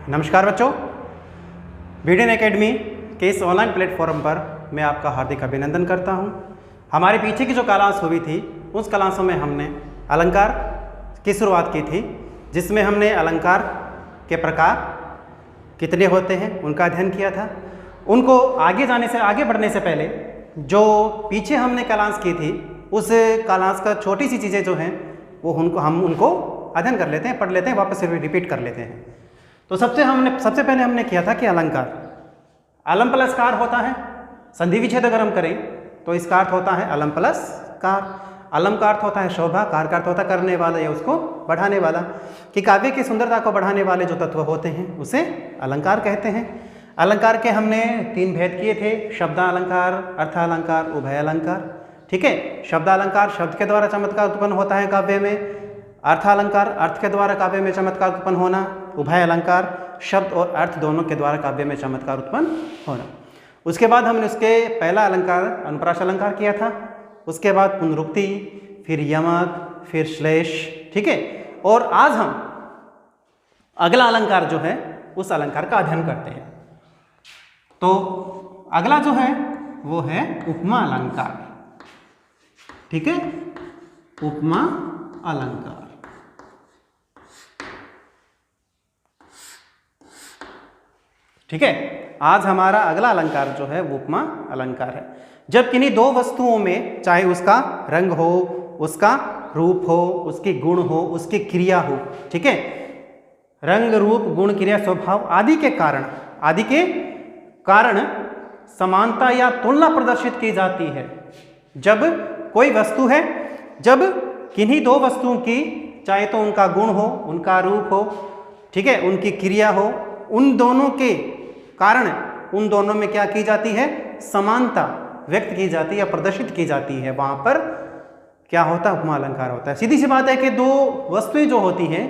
नमस्कार बच्चों, वीडियन एकेडमी के इस ऑनलाइन प्लेटफॉर्म पर मैं आपका हार्दिक अभिनंदन करता हूं। हमारे पीछे की जो क्लास हुई थी उस क्लासों में हमने अलंकार की शुरुआत की थी, जिसमें हमने अलंकार के प्रकार कितने होते हैं उनका अध्ययन किया था। उनको आगे बढ़ने से पहले जो पीछे हमने क्लास की थी उस क्लास का छोटी सी चीज़ें जो हैं वो हम उनको अध्ययन कर लेते हैं, पढ़ लेते हैं, वापस से रिपीट कर लेते हैं। तो सबसे पहले हमने किया था कि अलंकार अलम प्लस कार होता है। संधि विच्छेद अगर हम करें तो इसका अर्थ होता है अलम प्लस कार। अलम का अर्थ होता है शोभा, कार का अर्थ होता है करने वाला या उसको बढ़ाने वाला, कि काव्य की सुंदरता को बढ़ाने वाले जो तत्व होते हैं उसे अलंकार कहते हैं। अलंकार के हमने 3 भेद किए थे: शब्दालंकार, अर्थालंकार, उभय अलंकार। ठीक है, शब्दालंकार शब्द के द्वारा चमत्कार उत्पन्न होता है काव्य में, अर्थालंकार अर्थ के द्वारा काव्य में चमत्कार उत्पन्न होना, उभय अलंकार शब्द और अर्थ दोनों के द्वारा काव्य में चमत्कार उत्पन्न होना। उसके बाद हमने उसके पहला अलंकार अनुप्रास अलंकार किया था, उसके बाद पुनरुक्ति, फिर यमक, फिर श्लेष। ठीक है, और आज हम अगला अलंकार जो है उस अलंकार का अध्ययन करते हैं। तो अगला जो है वो है उपमा अलंकार। ठीक है, उपमा अलंकार। ठीक है, आज हमारा अगला अलंकार जो है वो उपमा अलंकार है। जब किन्हीं दो वस्तुओं में, चाहे उसका रंग हो, उसका रूप हो, उसके गुण हो, उसकी क्रिया हो, ठीक है, रंग, रूप, गुण, क्रिया, स्वभाव आदि के कारण समानता या तुलना प्रदर्शित की जाती है। जब कोई वस्तु है, जब किन्हीं दो वस्तुओं की, चाहे तो उनका गुण हो, उनका रूप हो, ठीक है, उनकी क्रिया हो, उन दोनों के कारण उन दोनों में क्या की जाती है? समानता व्यक्त की जाती है या प्रदर्शित की जाती है, वहां पर क्या होता है? उपमा अलंकार होता है। सीधी सी बात है कि दो वस्तुएं जो होती हैं,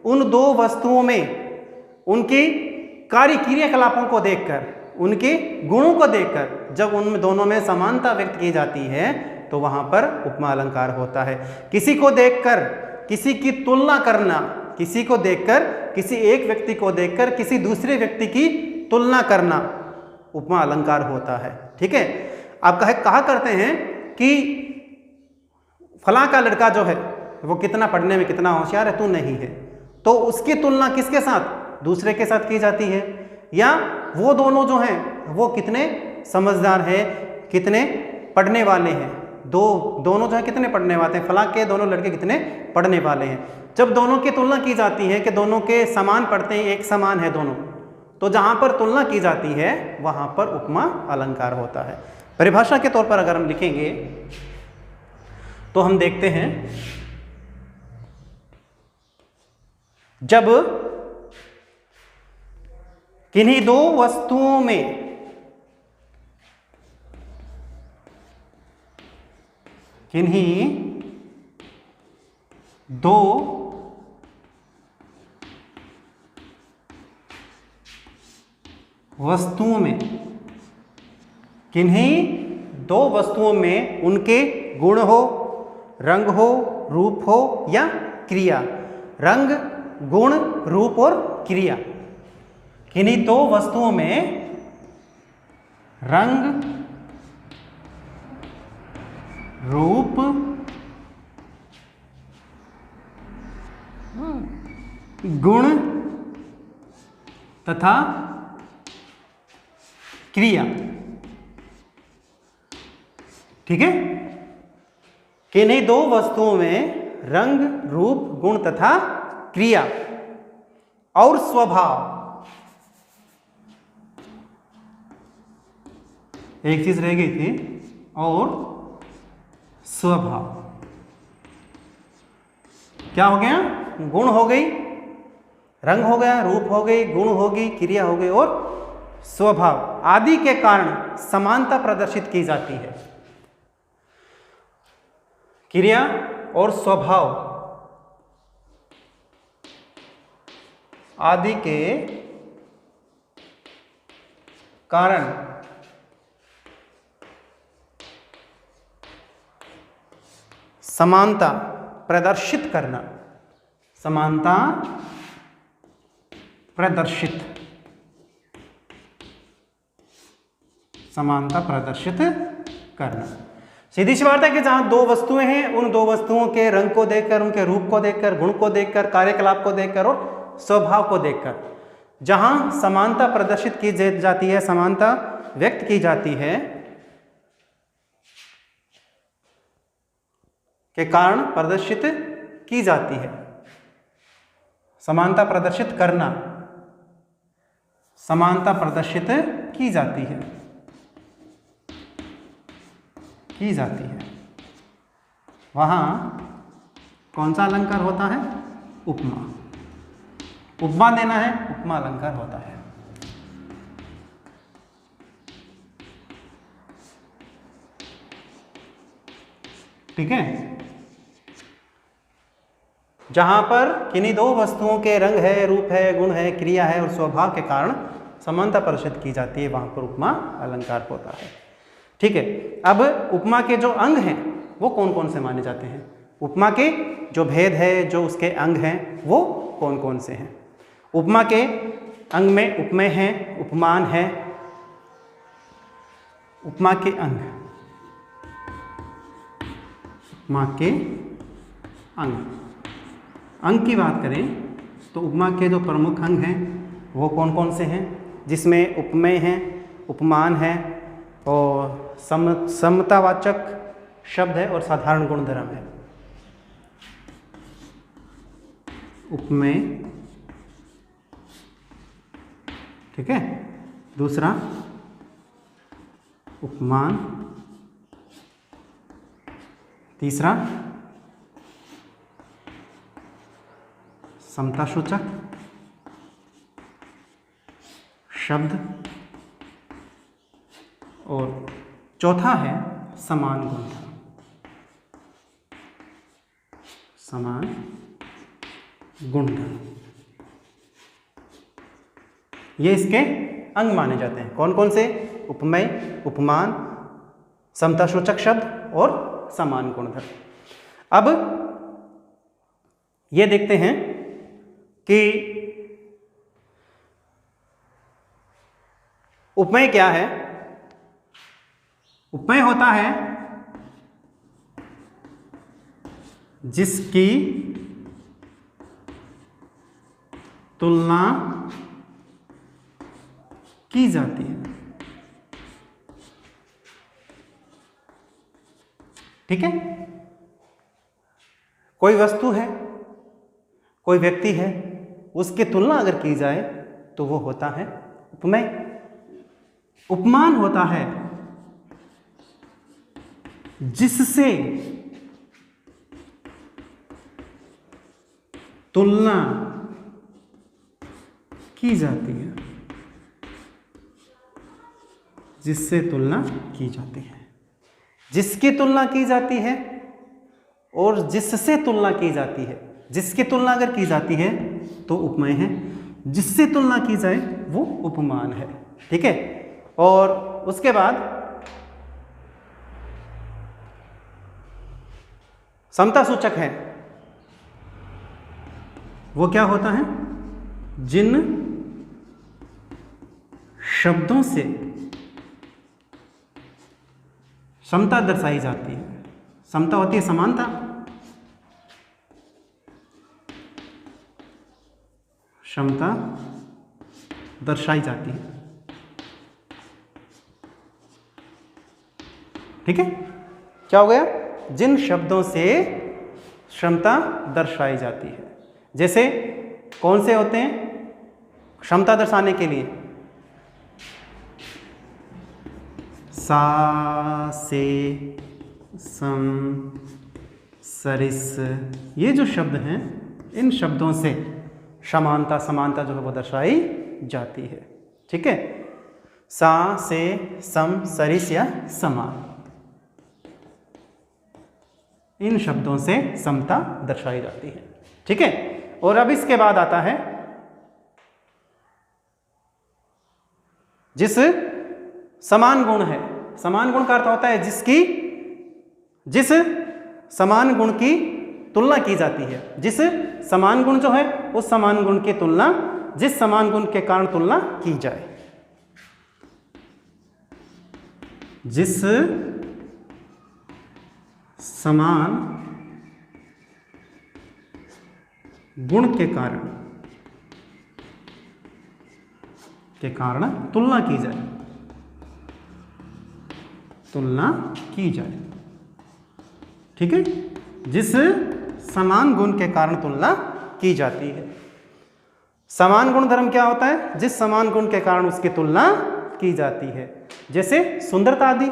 उन दो वस्तुओं में उनकी कार्य क्रियाकलापों को देखकर, उनके गुणों को देखकर जब उन दोनों में समानता व्यक्त की जाती है तो वहां पर उपमा अलंकार होता है। किसी को देखकर किसी की तुलना करना, किसी को देखकर, किसी एक व्यक्ति को देखकर किसी दूसरे व्यक्ति की तुलना करना उपमा अलंकार होता है। ठीक है, आप कहा करते हैं कि फलां का लड़का जो है वो कितना पढ़ने में कितना होशियार है, तू नहीं है, तो उसकी तुलना किसके साथ? दूसरे के साथ की जाती है। या वो दोनों जो हैं वो कितने समझदार हैं, कितने पढ़ने वाले हैं, दोनों जो है कितने पढ़ने वाले हैं, फलां के दोनों लड़के कितने पढ़ने वाले हैं। जब दोनों की तुलना की जाती है कि दोनों के समान पढ़ते हैं, एक समान है दोनों, तो जहां पर तुलना की जाती है वहां पर उपमा अलंकार होता है। परिभाषा के तौर पर अगर हम लिखेंगे तो हम देखते हैं, जब किन्हीं दो वस्तुओं में किन्हीं दो वस्तुओं में उनके गुण हो, रंग हो, रूप हो या क्रिया, रंग, गुण, रूप और क्रिया, किन्हीं दो वस्तुओं में रंग, रूप, गुण तथा क्रिया। ठीक है, किन्हीं दो वस्तुओं में रंग, रूप, गुण तथा क्रिया और स्वभाव, एक चीज रह गई थी, और स्वभाव। क्या हो गया? गुण हो गई, रंग हो गया, रूप हो गई, गुण होगी, क्रिया हो गई और स्वभाव आदि के कारण समानता प्रदर्शित की जाती है। क्रिया और स्वभाव आदि के कारण समानता प्रदर्शित करना, समानता प्रदर्शित, समानता प्रदर्शित करना। सीधी सी बात है कि जहां दो वस्तुएं हैं, उन दो वस्तुओं के रंग को देखकर, उनके रूप को देखकर, गुण को देखकर, कार्यकलाप को देखकर और स्वभाव को देखकर जहां समानता प्रदर्शित की जाती है, समानता व्यक्त की जाती है के कारण प्रदर्शित की जाती है। समानता प्रदर्शित करना, समानता प्रदर्शित की जाती है, की जाती है। वहां कौन सा अलंकार होता है? उपमा। उपमा देना है, उपमा अलंकार होता है। ठीक है। जहां पर किन्हीं दो वस्तुओं के रंग है, रूप है, गुण है, क्रिया है और स्वभाव के कारण समानता प्रदर्शित की जाती है, वहां पर उपमा अलंकार होता है। ठीक है। अब उपमा के जो अंग हैं वो कौन कौन से माने जाते हैं? उपमा के जो भेद है, जो उसके अंग हैं, वो कौन कौन से हैं? उपमा के अंग में उपमेय है, उपमान है। उपमा के अंग, उपमा के अंग, अंग की बात करें तो उपमा के जो प्रमुख अंग हैं वो कौन कौन से हैं? जिसमें उपमेय है, उपमान है और समतावाचक शब्द है और साधारण गुणधर्म है। उपमेय, ठीक है। दूसरा उपमान, तीसरा समतासूचक शब्द और चौथा है समान गुणधर्म, समान गुणधर्म। ये इसके अंग माने जाते हैं। कौन कौन से? उपमेय, उपमान, समतासूचक शब्द और समान गुणधर्म। अब ये देखते हैं कि उपमेय क्या है। उपमेय होता है जिसकी तुलना की जाती है। ठीक है। कोई वस्तु है, कोई व्यक्ति है, उसकी तुलना अगर की जाए तो वो होता है उपमेय। उपमान होता है जिससे तुलना की जाती है, जिससे तुलना की जाती है। जिसकी तुलना की जाती है और जिससे तुलना की जाती है। जिसकी तुलना अगर की जाती है तो उपमेय है, जिससे तुलना की जाए वो उपमान है। ठीक है। और उसके बाद समतासूचक है। वो क्या होता है? जिन शब्दों से समता दर्शाई जाती है। समता होती है समानता, क्षमता दर्शाई जाती है। ठीक है। क्या हो गया? जिन शब्दों से क्षमता दर्शाई जाती है। जैसे कौन से होते हैं क्षमता दर्शाने के लिए? सा, से, सम, सरिस, ये जो शब्द हैं इन शब्दों से समानता, समानता जो है वो दर्शाई जाती है। ठीक है। सा, से, सम, सरिस या समान, इन शब्दों से समता दर्शाई जाती है। ठीक है। और अब इसके बाद आता है जिस समान गुण है। समान गुण का अर्थ होता है जिस समान गुण की तुलना की जाती है। जिस समान गुण जो है उस समान गुण की तुलना जिस समान गुण के कारण तुलना की जाए। जिस समान गुण के कारण तुलना की जाए, ठीक है। जिस समान गुण के कारण तुलना की जाती है। समान गुण धर्म क्या होता है? जिस समान गुण के कारण उसकी तुलना की जाती है, जैसे सुंदरता आदि।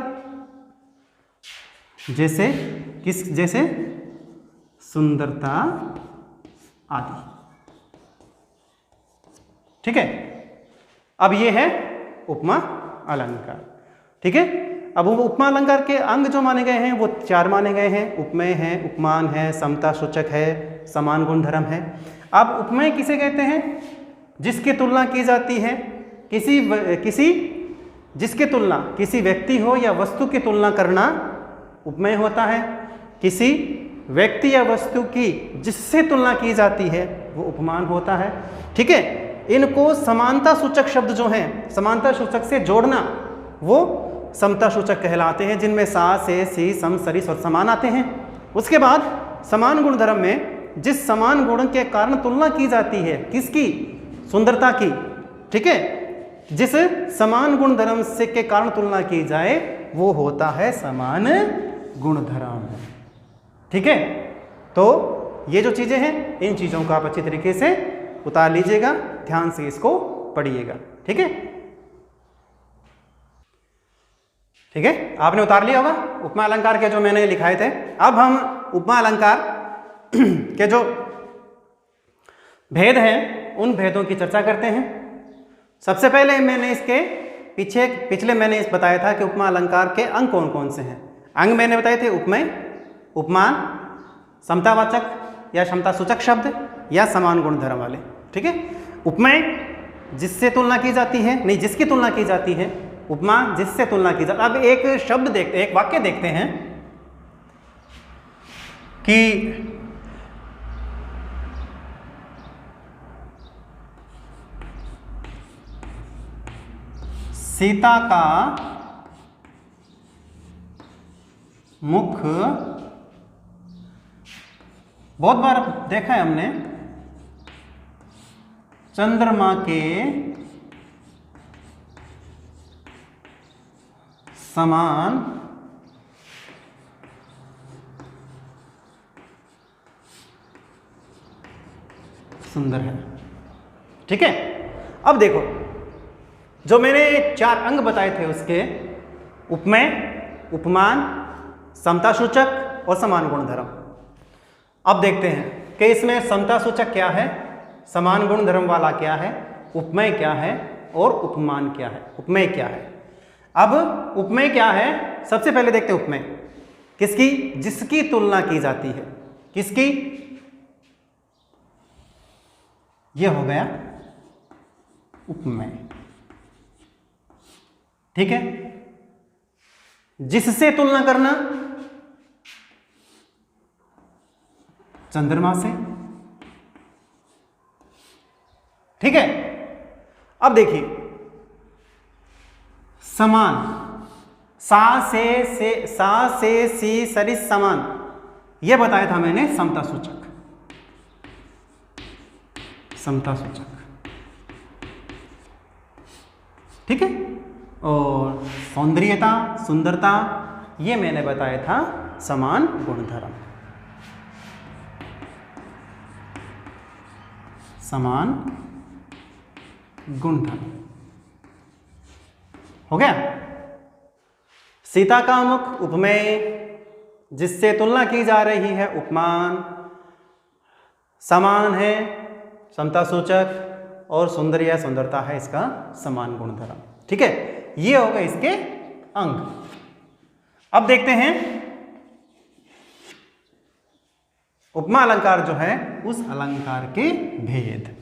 जैसे सुंदरता आदि, ठीक है। अब ये है उपमा अलंकार, ठीक है। अब वो उपमा अलंकार के अंग जो माने गए हैं वो 4 माने गए हैं। उपमेय है, उपमान है, समता सूचक है, समान गुण धर्म है। अब उपमेय किसे कहते हैं? जिसकी तुलना की जाती है जिसकी तुलना किसी व्यक्ति हो या वस्तु की तुलना करना उपमेय होता है। किसी व्यक्ति या वस्तु की जिससे तुलना की जाती है वो उपमान होता है, ठीक है। इनको समानता सूचक शब्द जो हैं, समानता सूचक से जोड़ना, वो समता सूचक कहलाते हैं, जिनमें सा, से, सी, सम, सरिस और समान आते हैं। उसके बाद समान गुण धर्म में जिस समान गुण के कारण तुलना की जाती है, किसकी? सुंदरता की, ठीक है। जिस समान गुण धर्म से के कारण तुलना की जाए वो होता है समान गुण धर्म, ठीक है। तो ये जो चीजें हैं, इन चीजों को आप अच्छी तरीके से उतार लीजिएगा, ध्यान से इसको पढ़िएगा, ठीक है। ठीक है, आपने उतार लिया होगा उपमा अलंकार के जो मैंने लिखाए थे। अब हम उपमा अलंकार के जो भेद हैं उन भेदों की चर्चा करते हैं। सबसे पहले मैंने इसके पिछले मैंने इस बताया था कि उपमा अलंकार के अंग कौन कौन से हैं। अंग मैंने बताए थे उपमेय, उपमान, समतावाचक या समता सूचक शब्द या समान गुण धर्म वाले, ठीक है। उपमेय जिससे तुलना की जाती है, नहीं जिसकी तुलना की जाती है। उपमा जिससे तुलना की जाती। अब एक शब्द देखते, एक वाक्य देखते हैं कि सीता का मुख, बहुत बार देखा है हमने, चंद्रमा के समान सुंदर है, ठीक है। अब देखो जो मैंने 4 अंग बताए थे उसके, उपमेय, उपमान, समता सूचक और समान गुण धर्म। अब देखते हैं कि इसमें समता सूचक क्या है, समान गुण धर्म वाला क्या है, उपमेय क्या है और उपमान क्या है, उपमेय क्या है। अब उपमेय क्या है, सबसे पहले देखते हैं उपमेय किसकी? जिसकी तुलना की जाती है। किसकी? यह हो गया उपमेय, ठीक है। जिससे तुलना करना, चंद्रमा से, ठीक है। अब देखिए समान, सा से सी सरिस समान, यह बताया था मैंने समता सूचक, समता सूचक, ठीक है। और सौंदर्यता, सुंदरता, ये मैंने बताया था समान गुण धर्म, समान गुण धर्म हो गया। सीता का मुख उपमेय, जिससे तुलना की जा रही है उपमान, समान है समता सूचक और सुंदर या सुंदरता है इसका समान गुण धर्म, ठीक है। ये होगा इसके अंग। अब देखते हैं उपमा अलंकार जो है उस अलंकार के भेद।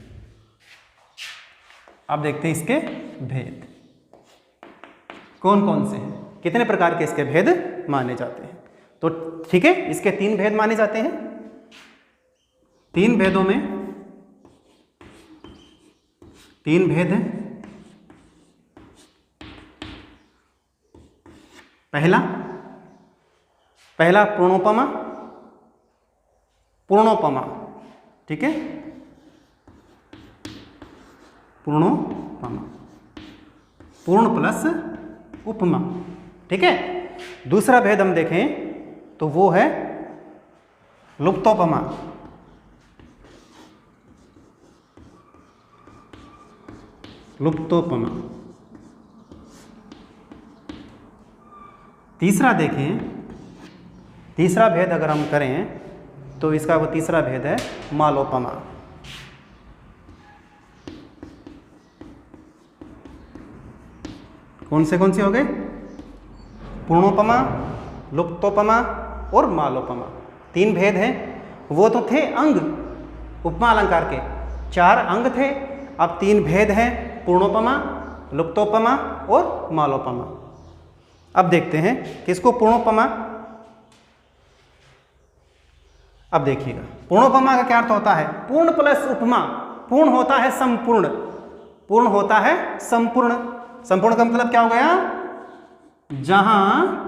अब देखते हैं इसके भेद कौन कौन से हैं, कितने प्रकार के इसके भेद माने जाते हैं। तो ठीक है, इसके 3 भेद माने जाते हैं। 3 भेदों में तीन भेद हैं। पहला पूर्णोपमा, पूर्णोपमा, ठीक है, पूर्णोपमा, पूर्ण प्लस उपमा, ठीक है। दूसरा भेद हम देखें तो वो है लुप्तोपमा, लुप्तोपमा। तीसरा देखें, तीसरा भेद अगर हम करें तो इसका वो तीसरा भेद है मालोपमा। कौन से हो गए? पूर्णोपमा, लुप्तोपमा और मालोपमा। तीन भेद हैं। वो तो थे अंग उपमा अलंकार के, 4 अंग थे। अब 3 भेद हैं, पूर्णोपमा, लुप्तोपमा और मालोपमा। अब देखते हैं किसको पूर्णोपमा। अब देखिएगा, पूर्णोपमा का क्या अर्थ होता है? पूर्ण प्लस उपमा। पूर्ण होता है संपूर्ण, पूर्ण होता है संपूर्ण। संपूर्ण का मतलब क्या हो गया? जहां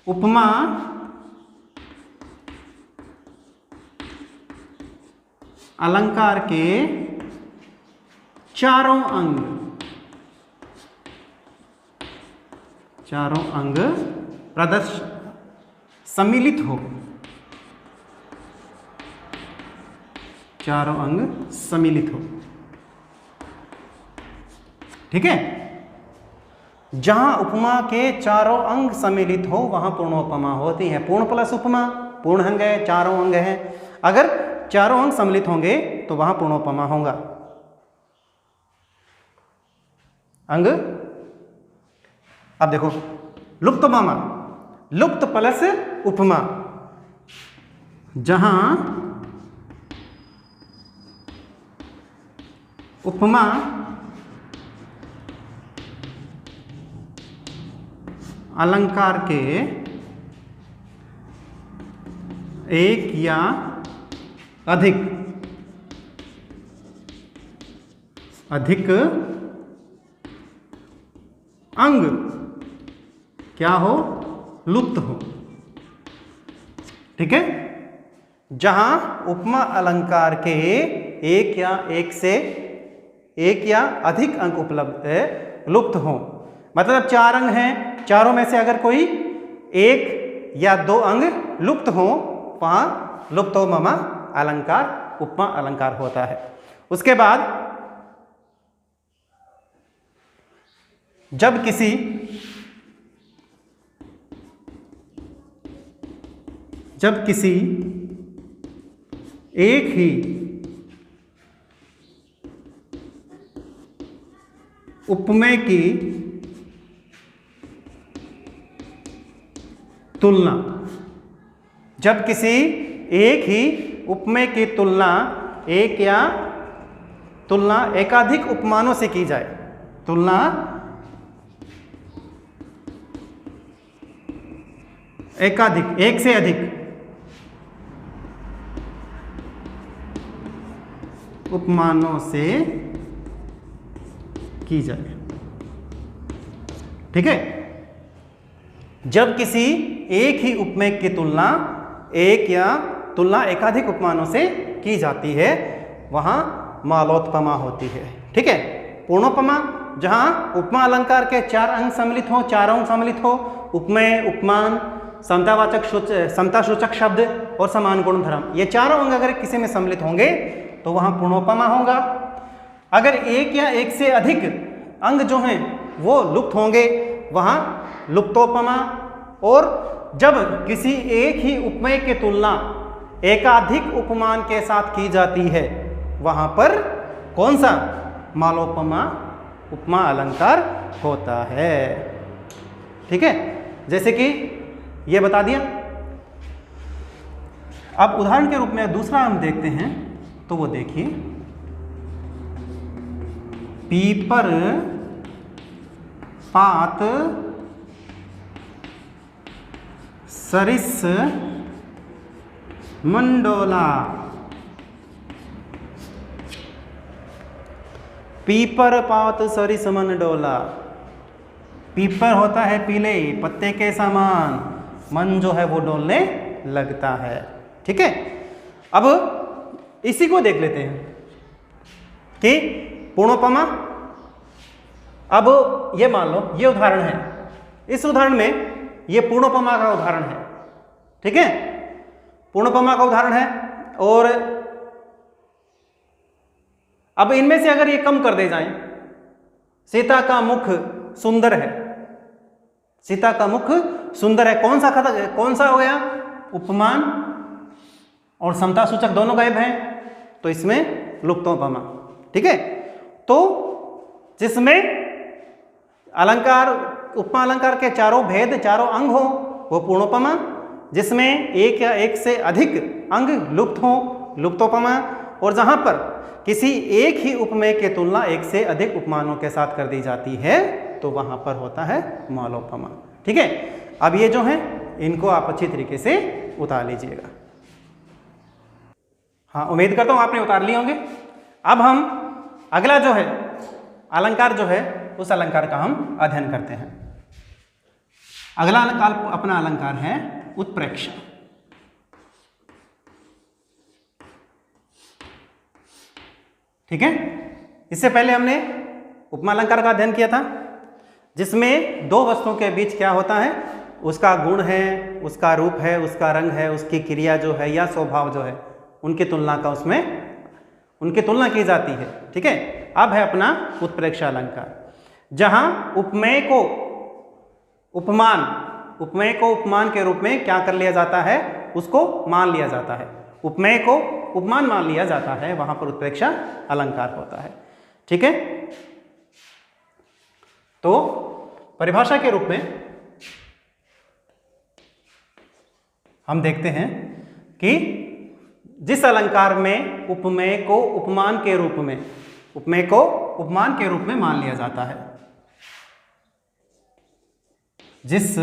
उपमा अलंकार के चारों अंग सम्मिलित हो, चारों अंग सम्मिलित हो, ठीक है। जहां उपमा के चारों अंग सम्मिलित हो वहां पूर्णोपमा होती है। पूर्ण प्लस उपमा, पूर्ण अंग है, चारों अंग है। अगर चारों अंग सम्मिलित होंगे तो वहां पूर्णोपमा होगा। अंग, अब देखो लुप्तोपमा, लुप्त प्लस उपमा, जहां उपमा अलंकार के एक या अधिक अंग क्या हो? लुप्त हो, ठीक है। जहां उपमा अलंकार के एक या अधिक अंग उपलब्ध है, लुप्त हो। मतलब 4 अंग हैं, चारों में से अगर कोई 1 या 2 अंग लुप्त हो, वहां लुप्तोपमा अलंकार उपमा अलंकार होता है। उसके बाद जब किसी एक ही उपमेय की तुलना, जब किसी एक ही उपमेय की तुलना एकाधिक उपमानों से की जाए, तुलना एकाधिक, एक से अधिक उपमानों से की जाए, ठीक है। जब किसी एक ही उपमेय की तुलना एकाधिक उपमानों से की जाती है, वहां मालोत्पमा होती है, ठीक है। पूर्णोपमा, जहां उपमा अलंकार के 4 अंग सम्मिलित हो, चारों अंग सम्मिलित हो, उपमेय, उपमान, समता सूचक शब्द और समान गुण धर्म, ये चारों अंग अगर किसी में सम्मिलित होंगे तो वहां पूर्णोपमा होगा। अगर एक या एक से अधिक अंग जो हैं वो लुप्त होंगे, वहां लुप्तोपमा। और जब किसी एक ही उपमेय की तुलना एकाधिक उपमान के साथ की जाती है, वहां पर कौन सा? मालोपमा उपमा अलंकार होता है, ठीक है। जैसे कि ये बता दिया। अब उदाहरण के रूप में दूसरा हम देखते हैं, तो वो देखिए, पीपर पात सरिस मंडोला पीपर पात सरिस मन डोला। पीपर होता है पीले पत्ते के समान, मन जो है वो डोलने लगता है। ठीक है, अब इसी को देख लेते हैं कि पूर्णोपमा। अब ये मान लो ये उदाहरण है, इस उदाहरण में ये पूर्णोपमा का उदाहरण है। ठीक है, पूर्णोपमा का उदाहरण है। और अब इनमें से अगर ये कम कर दे जाएं, सीता का मुख सुंदर है, सीता का मुख सुंदर है, कौन सा हो गया? उपमान और समता सूचक दोनों गायब हैं, तो इसमें लुप्तोपमा। ठीक है, तो जिसमें अलंकार उपमा अलंकार के चारों भेद चारों अंग हो वो पूर्णोपमा, जिसमें एक या एक से अधिक अंग लुप्त हो लुप्तोपमा, और जहां पर किसी एक ही उपमेय के तुलना एक से अधिक उपमानों के साथ कर दी जाती है तो वहां पर होता है मालोपमा। ठीक है, अब ये जो है इनको आप अच्छी तरीके से उतार लीजिएगा। हाँ, उम्मीद करता हूं आपने उतार लिए होंगे। अब हम अगला जो है अलंकार जो है उस अलंकार का हम अध्ययन करते हैं। अगला अलंकार अपना अलंकार है उत्प्रेक्षा। ठीक है, इससे पहले हमने उपमा अलंकार का अध्ययन किया था, जिसमें दो वस्तुओं के बीच क्या होता है, उसका गुण है, उसका रूप है, उसका रंग है, उसकी क्रिया जो है या स्वभाव जो है, उनकी तुलना का उसमें उनकी तुलना की जाती है। ठीक है, अब है अपना उत्प्रेक्षा अलंकार, जहां उपमेय को उपमान के रूप में क्या कर लिया जाता है, उसको मान लिया जाता है। उपमेय को उपमान मान लिया जाता है, वहां पर उत्प्रेक्षा अलंकार होता है। ठीक है, तो परिभाषा के रूप में हम देखते हैं कि जिस अलंकार में उपमेय को उपमान के रूप में मान लिया जाता है, जिस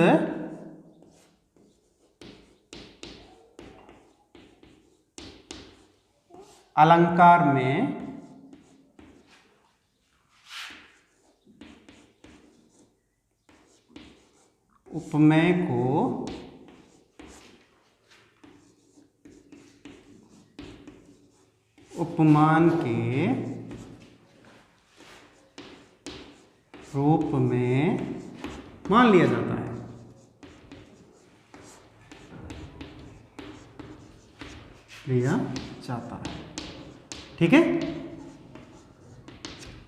अलंकार में उपमेय को उपमान के रूप में मान लिया जाता है, ठीक है,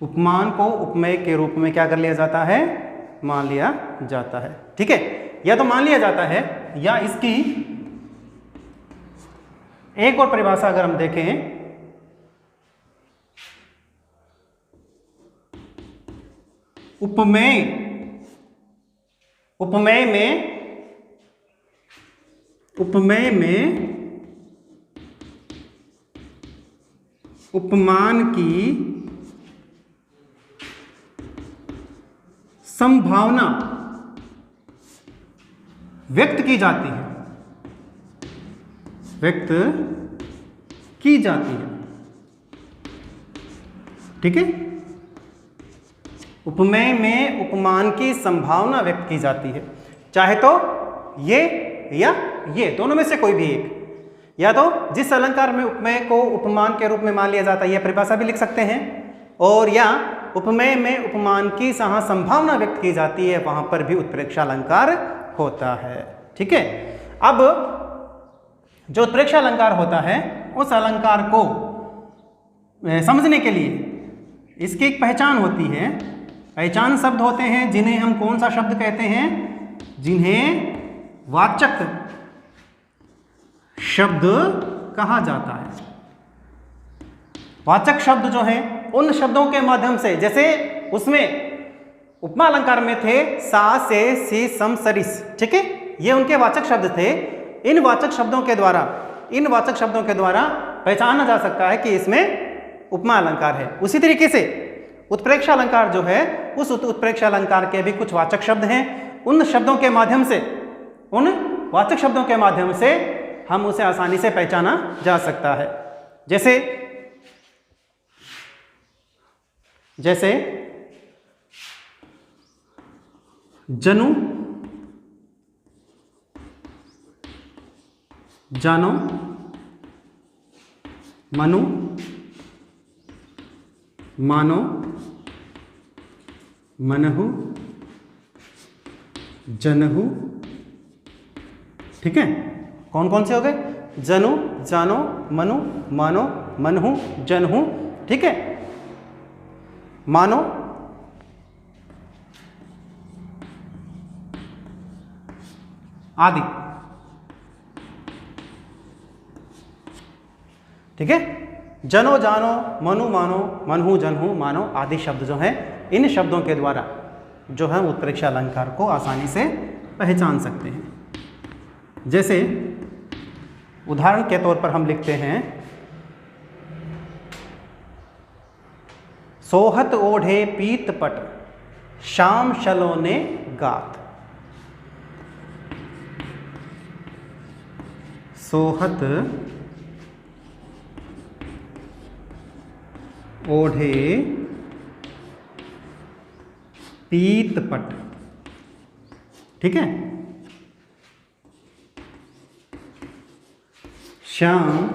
उपमान को उपमेय के रूप में क्या कर लिया जाता है, मान लिया जाता है। ठीक है, या तो मान लिया जाता है या इसकी एक और परिभाषा अगर हम देखें, उपमेय में उपमान की संभावना व्यक्त की जाती है, ठीक है। उपमेय में उपमान की संभावना व्यक्त की जाती है, चाहे तो ये या ये दोनों में से कोई भी एक, या तो जिस अलंकार में उपमेय को उपमान के रूप में मान लिया जाता है, यह परिभाषा भी लिख सकते हैं, और या उपमेय में उपमान की जहां संभावना व्यक्त की जाती है वहां पर भी उत्प्रेक्षा अलंकार होता है। ठीक है, अब जो उत्प्रेक्षा अलंकार होता है उस अलंकार को समझने के लिए इसकी एक पहचान होती है। पहचान शब्द होते हैं जिन्हें हम कौन सा शब्द कहते हैं, जिन्हें वाचक शब्द कहा जाता है। वाचक शब्द जो हैं उन शब्दों के माध्यम से, जैसे उसमें उपमा अलंकार में थे सा से सी सम सरिस, ठीक है, ये उनके वाचक शब्द थे। इन वाचक शब्दों के द्वारा पहचाना जा सकता है कि इसमें उपमा अलंकार है। उसी तरीके से उत्प्रेक्षा अलंकार जो है, उस उत्प्रेक्षा अलंकार के भी कुछ वाचक शब्द हैं। उन वाचक शब्दों के माध्यम से हम उसे आसानी से पहचाना जा सकता है। जैसे जैसे जनु, जानो, मनु, मानो, मनहु, जनहु। ठीक है, कौन कौन से हो गए? जनु, जानो, मनु, मानो, मनहु, जनहु। ठीक है, मानो, आदि। ठीक है, जनो, जानो, मनु, मानो, मनहु, जनहु, मानो आदि शब्द जो हैं, इन शब्दों के द्वारा जो है उत्प्रेक्षा अलंकार को आसानी से पहचान सकते हैं। जैसे उदाहरण के तौर पर हम लिखते हैं, सोहत ओढ़े पीत पट, श्याम सलोने गात। सोहत ओढ़े पीत पट। ठीक है, श्याम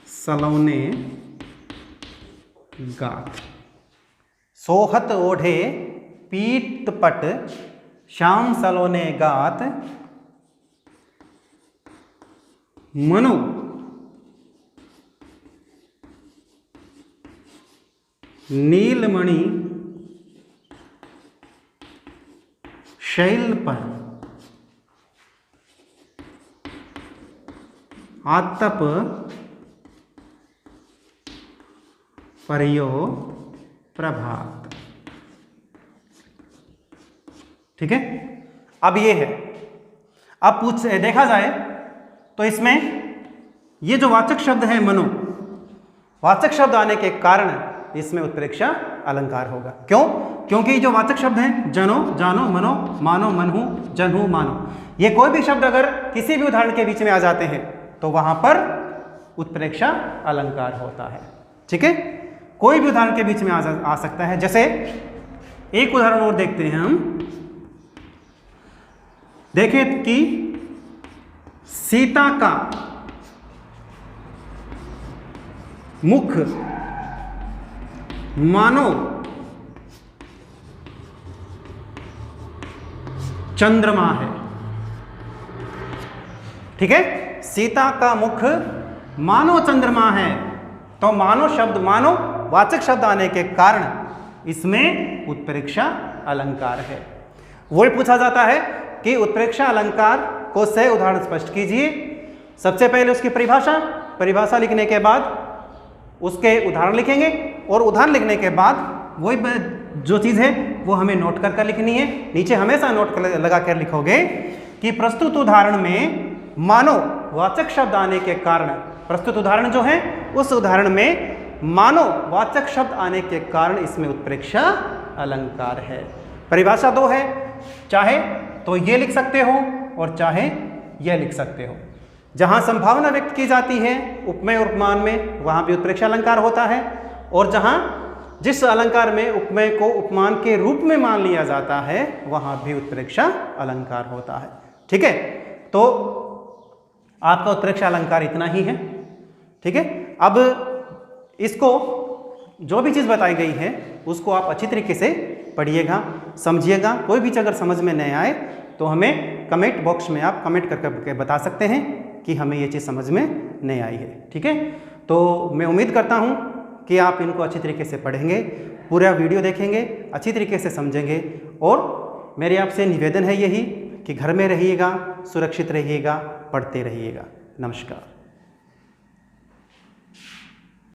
सलोने गात। सोहत ओढ़े पीत पट, श्याम सलोने गात। मनो नीलमणि शैल पर, आतप परियो प्रभात। ठीक है, अब ये है, अब देखा जाए तो इसमें ये जो वाचक शब्द है मनो, वाचक शब्द आने के कारण इसमें उत्प्रेक्षा अलंकार होगा। क्यों? क्योंकि जो वाचक शब्द हैं जनो, जानो, मनो, मानो, मनहु, जनहु, मानो, ये कोई भी शब्द अगर किसी भी उदाहरण के बीच में आ जाते हैं तो वहां पर उत्प्रेक्षा अलंकार होता है। ठीक है, कोई भी उदाहरण के बीच में आ सकता है। जैसे एक उदाहरण और देखते हैं हम, देखें कि सीता का मुख मानो चंद्रमा है। ठीक है, सीता का मुख मानो चंद्रमा है, तो मानो शब्द, मानो वाचक शब्द आने के कारण इसमें उत्प्रेक्षा अलंकार है। वही पूछा जाता है कि उत्प्रेक्षा अलंकार को से उदाहरण स्पष्ट कीजिए। सबसे पहले उसकी परिभाषा लिखने के बाद उसके उदाहरण लिखेंगे, और उदाहरण लिखने के बाद वही जो चीज़ है वो हमें नोट कर लिखनी है। नीचे हमेशा नोट लगा कर लिखोगे कि प्रस्तुत उदाहरण में मानो वाचक शब्द आने के कारण, प्रस्तुत उदाहरण जो है उस उदाहरण में मानो वाचक शब्द आने के कारण इसमें उत्प्रेक्षा अलंकार है। परिभाषा दो है, चाहे तो ये लिख सकते हो और चाहे यह लिख सकते हो। जहाँ संभावना व्यक्त की जाती है उपमेय और उपमान में, वहाँ भी उत्प्रेक्षा अलंकार होता है, और जहाँ जिस अलंकार में उपमेय को उपमान के रूप में मान लिया जाता है वहाँ भी उत्प्रेक्षा अलंकार होता है। ठीक है, तो आपका उत्प्रेक्षा अलंकार इतना ही है। ठीक है, अब इसको जो भी चीज़ बताई गई है उसको आप अच्छी तरीके से पढ़िएगा, समझिएगा। कोई भी चीज़ अगर समझ में नहीं आए तो हमें कमेंट बॉक्स में आप कमेंट करके बता सकते हैं कि हमें ये चीज़ समझ में नहीं आई है। ठीक है, तो मैं उम्मीद करता हूँ कि आप इनको अच्छी तरीके से पढ़ेंगे, पूरा वीडियो देखेंगे, अच्छी तरीके से समझेंगे। और मेरे आपसे निवेदन है यही कि घर में रहिएगा, सुरक्षित रहिएगा, पढ़ते रहिएगा। नमस्कार।